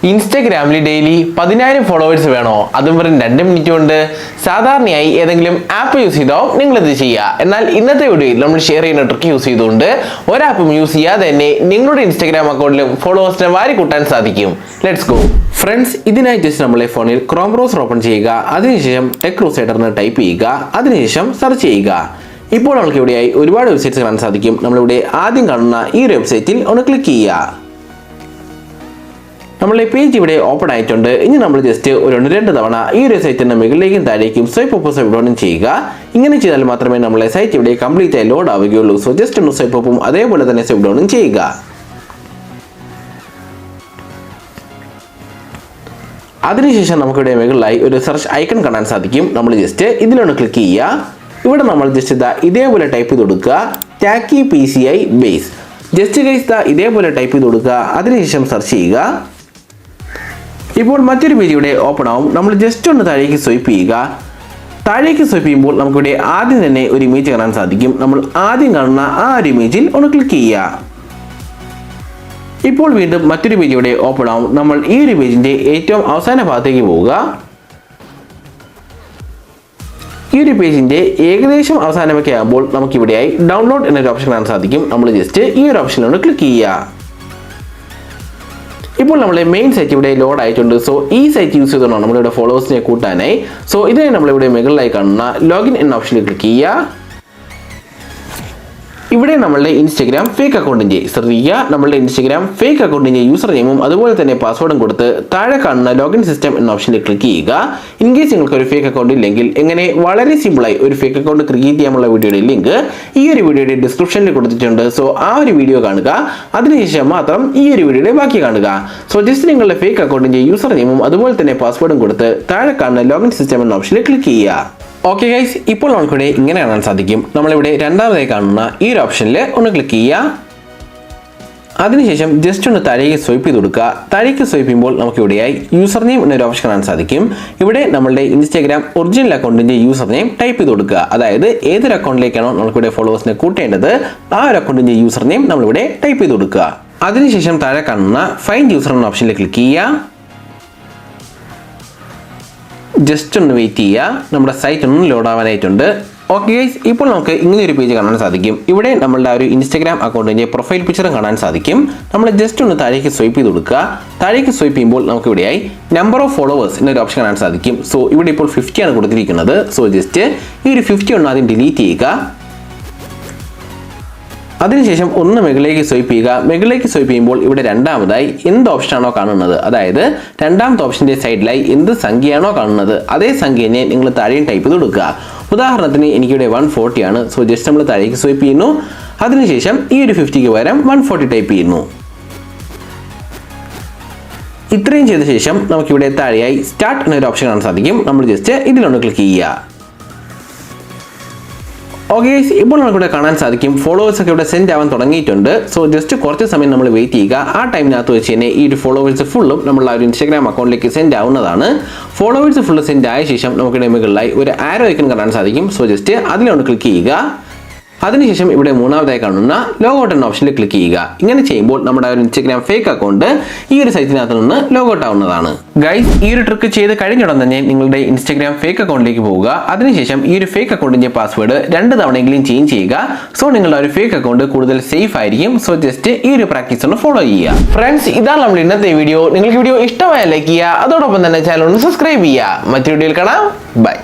ഇൻസ്റ്റഗ്രാമിൽ daily 10,000 followers വേണോ? അതും വെറും 2 മിനിറ്റ് കൊണ്ട്. സാധാരണയായി ഏതെങ്കിലും ആപ്പ് യൂസ് ചെയ്തോ നിങ്ങളിത് ചെയ്യുക. എന്നാൽ ഇന്നത്തെ വീഡിയോയിൽ നമ്മൾ ഷെയർ ചെയ്യുന്ന ട്രിക്ക് യൂസ് ചെയ്തുകൊണ്ട് ഒരാപ്പും യൂസ് ചെയ്യാതെ തന്നെ നിങ്ങളുടെ ഇൻസ്റ്റഗ്രാം അക്കൗണ്ടിലും ഫോളോവേഴ്സിനെ വാരി കൂട്ടാൻ സാധിക്കും. Let's go. ഫ്രണ്ട്സ്, ഇതിനായി ജസ്റ്റ് നമ്മളെ ഫോണിൽ ക്രോം ബ്രൗസർ ഓപ്പൺ ചെയ്യുക. അതിനുശേഷം ടെക് ക്രൂസൈഡർ എന്ന് ടൈപ്പ് ചെയ്യുക. അതിനുശേഷം സെർച്ച് ചെയ്യുക. ഇപ്പോൾ നമുക്ക് ഇവിടെയായി ഒരുപാട് വെബ്സൈറ്റ്സ് കാണാൻ സാധിക്കും. നമ്മളിവിടെ ആദ്യം കാണുന്ന ഈ ഒരു വെബ്സൈറ്റിൽ ഒന്ന് ക്ലിക്ക് ചെയ്യുക. നമ്മളെ പേജ് ഇവിടെ ഓപ്പൺ ആയിട്ടുണ്ട്. ഇനി നമ്മൾ ജസ്റ്റ് ഒരു 2 തവണ ഈ ഒരു സൈറ്റിന്റെ മുകളിലേക്കും താഴേക്കും സ്വൈപ്പ് അപ്പ് സ്വൈപ്പ് ഡൗൺ ചെയ്യുക. ഇങ്ങനെ ചെയ്താൽ മാത്രമേ നമ്മളെ സൈറ്റ് ഇവിടെ കംപ്ലീറ്റ് ആയി ലോഡ് ആവുകയുള്ളൂ. സോ ജസ്റ്റ് ഒന്ന് സ്വൈപ്പ് അപ്പും അതേപോലെ തന്നെ സ്വൈപ്പ് ഡൗണും ചെയ്യുക. അതിനുശേഷം നമുക്കിവിടെ മുകളിലായി ഒരു സെർച്ച് ഐക്കൺ കാണാൻ സാധിക്കും. നമ്മൾ ജസ്റ്റ് ഇതിലൊന്ന് ക്ലിക്ക് ചെയ്യുക. ഇവിടെ നമ്മൾ ജസ്റ്റ് ഇതേപോലെ ടൈപ്പ് ചെയ്ത് കൊടുക്കുക, tacky PCI base. Just guys ഇതേപോലെ ടൈപ്പ് ചെയ്ത് കൊടുക്കുക. അതിനുശേഷം സെർച്ച് ചെയ്യുക. ഇപ്പോൾ മറ്റൊരു പേജ് ഇവിടെ ഓപ്പൺ ആവും. നമ്മൾ ജസ്റ്റ് ഒന്ന് താഴേക്ക് സ്വൈപ്പ് ചെയ്യുക. താഴേക്ക് സ്വൈപ്പ് ചെയ്യുമ്പോൾ നമുക്കിവിടെ ആദ്യം തന്നെ ഒരു ഇമേജ് കാണാൻ സാധിക്കും. നമ്മൾ ആദ്യം കാണുന്ന ആ ഒരു ഇമേജിൽ ഒന്ന് ക്ലിക്ക് ചെയ്യുക. ഇപ്പോൾ വീണ്ടും മറ്റൊരു പേജ് ഇവിടെ ഓപ്പൺ ആവും. നമ്മൾ ഈ ഒരു പേജിന്റെ ഏറ്റവും അവസാന ഭാഗത്തേക്ക് പോവുക. ഈ ഒരു പേജിന്റെ ഏകദേശം അവസാനമൊക്കെ ആകുമ്പോൾ നമുക്കിവിടെയായി ഡൗൺലോഡ് എന്നൊരു ഓപ്ഷൻ കാണാൻ സാധിക്കും. നമ്മൾ ജസ്റ്റ് ഈ ഒരു ഓപ്ഷനിലൊന്ന് ക്ലിക്ക് ചെയ്യുക. ഇപ്പോൾ നമ്മളെ മെയിൻ സൈറ്റ് ഇവിടെ ലോഡ് ആയിട്ടുണ്ട്. സോ ഈ സൈറ്റ് യൂസ് ചെയ്തുകൊണ്ടാണ് നമ്മളിവിടെ ഫോളോവേഴ്സിനെ കൂട്ടാനായി. സോ ഇതിനെ നമ്മളിവിടെ മുകളിലായി കാണുന്ന ലോഗിൻ എന്ന ഓപ്ഷനിൽ ക്ലിക്ക് ചെയ്യുക. ഇവിടെ നമ്മളുടെ ഇൻസ്റ്റഗ്രാം ഫേക്ക് അക്കൗണ്ടിന്റെ ശ്രദ്ധിക്കുക, നമ്മളുടെ ഇൻസ്റ്റഗ്രാം ഫേക്ക് അക്കൗണ്ടിന്റെ യൂസർ നെയിമും അതുപോലെ തന്നെ പാസ്വേഡും കൊടുത്ത് താഴെ കാണുന്ന ലോഗിൻ സിസ്റ്റം എന്ന ഓപ്ഷനിൽ ക്ലിക്ക് ചെയ്യുക. ഇൻ കേസ് നിങ്ങൾക്ക് ഒരു ഫേക്ക് അക്കൗണ്ട് ഇല്ലെങ്കിൽ എങ്ങനെ വളരെ സിമ്പിളായി ഒരു ഫേക്ക് അക്കൗണ്ട് ക്രിയേറ്റ് ചെയ്യാനുള്ള വീഡിയോയുടെ ലിങ്ക് ഈ ഒരു വീഡിയോയുടെ ഡിസ്ക്രിപ്ഷനിൽ കൊടുത്തിട്ടുണ്ട്. സോ ആ ഒരു വീഡിയോ കാണുക. അതിനുശേഷം മാത്രം ഈ ഒരു വീഡിയോയുടെ ബാക്കി കാണുക. സോ ജസ്റ്റ് നിങ്ങളുടെ ഫേക്ക് അക്കൗണ്ടിന്റെ യൂസർ നെയിമും അതുപോലെ തന്നെ പാസ്വേഡും കൊടുത്ത് താഴെ കാണുന്ന ലോഗിൻ സിസ്റ്റം എന്ന ഓപ്ഷനിൽ ക്ലിക്ക് ചെയ്യുക. ഓക്കെ ഗൈസ്, ഇപ്പോൾ നമുക്കിവിടെ ഇങ്ങനെ കാണാൻ സാധിക്കും. നമ്മളിവിടെ രണ്ടാമതായി കാണുന്ന ഈ ഒരു ഓപ്ഷനിൽ ഒന്ന് ക്ലിക്ക് ചെയ്യുക. അതിനുശേഷം ജസ്റ്റ് ഒന്ന് താഴേക്ക് സ്വൈപ്പ് ചെയ്ത് കൊടുക്കുക. താഴേക്ക് സ്വൈപ്പ് ചെയ്യുമ്പോൾ നമുക്കിവിടെയായി യൂസർ നെയിം എന്നൊരു ഓപ്ഷൻ കാണാൻ സാധിക്കും. ഇവിടെ നമ്മളുടെ ഇൻസ്റ്റാഗ്രാം ഒറിജിനൽ അക്കൗണ്ടിന്റെ യൂസർ നെയിം ടൈപ്പ് ചെയ്ത് കൊടുക്കുക. അതായത് ഏതൊരു അക്കൗണ്ടിലേക്കാണോ നമുക്കിവിടെ ഫോളോവേഴ്സിനെ കൂട്ടേണ്ടത് ആ ഒരു അക്കൗണ്ടിന്റെ യൂസർ നെയിം നമ്മളിവിടെ ടൈപ്പ് ചെയ്ത് കൊടുക്കുക. അതിനുശേഷം താഴെ കാണുന്ന ഫൈൻഡ് യൂസർ എന്ന ഓപ്ഷനിൽ ക്ലിക്ക് ചെയ്യുക. ജസ്റ്റ് ഒന്ന് വെയിറ്റ് ചെയ്യുക. നമ്മുടെ സൈറ്റ് ഒന്ന് ലോഡ് ആവാനായിട്ടുണ്ട്. ഓക്കെ ഗൈസ്, ഇപ്പോൾ നമുക്ക് ഇങ്ങനെ ഒരു പേജ് കാണാൻ സാധിക്കും. ഇവിടെ നമ്മളുടെ ഒരു ഇൻസ്റ്റഗ്രാം അക്കൗണ്ടിന്റെ പ്രൊഫൈൽ പിക്ചറും കാണാൻ സാധിക്കും. നമ്മൾ ജസ്റ്റ് ഒന്ന് താഴേക്ക് സ്വൈപ്പ് ചെയ്ത് കൊടുക്കുക. താഴേക്ക് സ്വൈപ്പ് ചെയ്യുമ്പോൾ നമുക്ക് ഇവിടെയായി നമ്പർ ഓഫ് ഫോളോവേഴ്സ് എന്നൊരു ഓപ്ഷൻ കാണാൻ സാധിക്കും. സോ ഇവിടെ ഇപ്പോൾ 50 ആണ് കൊടുത്തിരിക്കുന്നത്. സോ ജസ്റ്റ് ഈ ഒരു 50 ഒന്ന് ആദ്യം ഡിലീറ്റ് ചെയ്യുക. അതിനുശേഷം ഒന്ന് മുകളിലേക്ക് സ്വൈപ്പ് ചെയ്യുക. മുകളിലേക്ക് സ്വൈപ്പ് ചെയ്യുമ്പോൾ ഇവിടെ രണ്ടാമതായി എന്ത് ഓപ്ഷനാണോ കാണുന്നത്, അതായത് രണ്ടാമത്തെ ഓപ്ഷന്റെ സൈഡിലായി എന്ത് സംഖ്യയാണോ കാണുന്നത് അതേ സംഖ്യനെ നിങ്ങൾ താഴെയും ടൈപ്പ് ചെയ്ത് കൊടുക്കുക. ഉദാഹരണത്തിന് എനിക്കിവിടെ 140 ആണ്. സോ ജസ്റ്റ് നമ്മൾ താഴേക്ക് സ്വൈപ്പ് ചെയ്യുന്നു. അതിനുശേഷം ഈ ഒരു 50ക്ക് പകരം 140 ടൈപ്പ് ചെയ്യുന്നു. ഇത്രയും ചെയ്ത ശേഷം നമുക്കിവിടെ താഴെയായി സ്റ്റാർട്ട് എന്നൊരു ഓപ്ഷൻ കാണാൻ സാധിക്കും. നമ്മൾ ജസ്റ്റ് ഇതിലൊന്ന് ക്ലിക്ക് ചെയ്യുക. ഓക്കെ, ഇപ്പോൾ നമുക്കിവിടെ കാണാൻ സാധിക്കും ഫോളോവേഴ്സ് ഒക്കെ ഇവിടെ സെൻഡ് ആവാൻ തുടങ്ങിയിട്ടുണ്ട്. സോ ജസ്റ്റ് കുറച്ച് സമയം നമ്മൾ വെയിറ്റ് ചെയ്യുക. ആ ടൈമിനകത്ത് വെച്ച് തന്നെ ഈ ഒരു ഫോളോവേഴ്സ് ഫുള്ളും നമ്മൾ ആ ഒരു ഇൻസ്റ്റാഗ്രാം അക്കൗണ്ടിലേക്ക് സെൻഡ് ആവുന്നതാണ്. ഫോളോവേഴ്സ് ഫുള്ള് സെൻഡ് ആയ ശേഷം നമുക്കിവിടെ മുകളിലായി ഒരു ആരോ ഐക്കൺ കാണാൻ സാധിക്കും. സോ ജസ്റ്റ് അതിലൊന്ന് ക്ലിക്ക് ചെയ്യുക. അതിനുശേഷം ഇവിടെ മൂന്നാമതായി കാണുന്ന ലോഗൗട്ട് എന്ന ഓപ്ഷനിൽ ക്ലിക്ക് ചെയ്യുക. ഇങ്ങനെ ചെയ്യുമ്പോൾ നമ്മുടെ ഒരു ഇൻസ്റ്റഗ്രാം ഫേക്ക് അക്കൗണ്ട് ഈ ഒരു സൈറ്റിനകത്ത് നിന്ന് ലോഗൗട്ട് ആവുന്നതാണ്. ഗൈസ്, ഈ ഒരു ട്രിക്ക് ചെയ്ത് കഴിഞ്ഞുടൻ തന്നെ നിങ്ങളുടെ ഇൻസ്റ്റഗ്രാം ഫേക്ക് അക്കൗണ്ടിലേക്ക് പോവുക. അതിനുശേഷം ഈ ഒരു ഫേക്ക് അക്കൗണ്ടിന്റെ പാസ്വേഡ് 2 തവണയെങ്കിലും ചേഞ്ച് ചെയ്യുക. സോ നിങ്ങളുടെ ഒരു ഫേക്ക് അക്കൗണ്ട് കൂടുതൽ സേഫ് ആയിരിക്കും. സോ ജസ്റ്റ് ഈ ഒരു പ്രാക്ടീസ് ഒന്ന് ഫോളോ ചെയ്യുക. ഫ്രണ്ട്സ്, ഇതാണ് നമ്മൾ ഇന്നത്തെ വീഡിയോ. നിങ്ങൾക്ക് വീഡിയോ ഇഷ്ടമായ ലൈക്ക് ചെയ്യുക. അതോടൊപ്പം തന്നെ ചാനൽ ഒന്ന് സബ്സ്ക്രൈബ് ചെയ്യുക. മറ്റൊരു വീഡിയോയിൽ കാണാം. ബൈ.